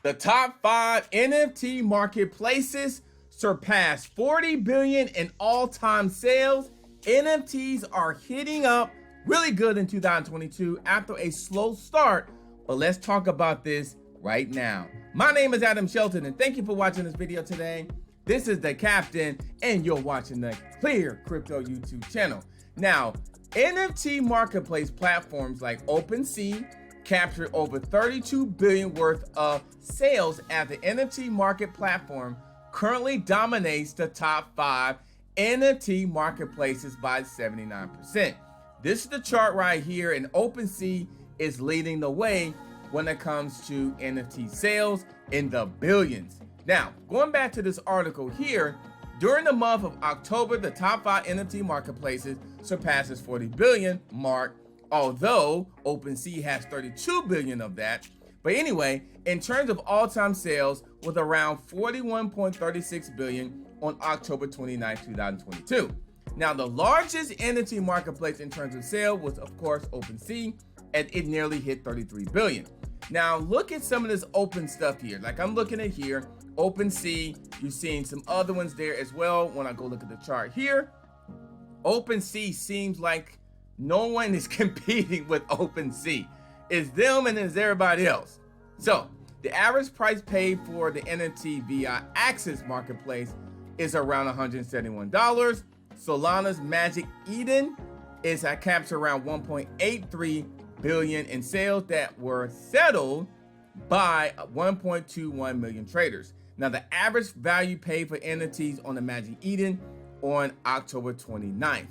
The top 5 NFT marketplaces surpassed 40 billion in all-time sales. NFTs are hitting up really good in 2022 after a slow start, but let's talk about this right now. My name is Adam Shelton, and thank you for watching this video today. This is the Captain, and you're watching the ClearCryptos YouTube channel. Now, NFT marketplace platforms like Opensea captured over 32 billion worth of sales as the NFT market platform currently dominates the top 5 NFT marketplaces by 79%. This is the chart right here, and Opensea is leading the way when it comes to NFT sales in the billions. Now, going back to this article here, during the month of October, the top 5 NFT marketplaces surpasses 40 billion mark, although OpenSea has 32 billion of that. But anyway, in terms of all-time sales, with around 41.36 billion on October 29, 2022. Now, the largest NFT marketplace in terms of sale was, of course, OpenSea, and it nearly hit 33 billion. Now, look at some of this open stuff here. Like I'm looking at here, OpenSea, you're seeing some other ones there as well. When I go look at the chart here, OpenSea seems like no one is competing with Opensea. It's them and it's everybody else. So the average price paid for the NFT via Axis Marketplace is around $171. Solana's Magic Eden is captured around 1.83 billion in sales that were settled by 1.21 million traders. Now, the average value paid for NFTs on the Magic Eden on October 29th.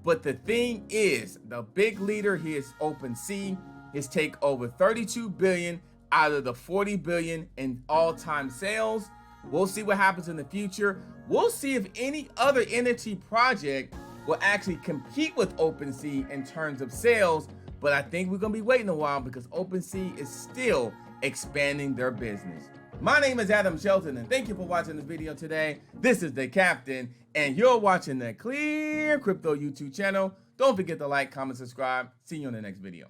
But the thing is, the big leader here is OpenSea. It's take over 32 billion out of the 40 billion in all-time sales. We'll see what happens in the future. We'll see if any other NFT project will actually compete with OpenSea in terms of sales. But I think we're gonna be waiting a while because OpenSea is still expanding their business. My name is Adam Shelton, and thank you for watching this video today. This is the Captain, and you're watching the ClearCryptos YouTube channel. Don't forget to like, comment, subscribe. See you on the next video.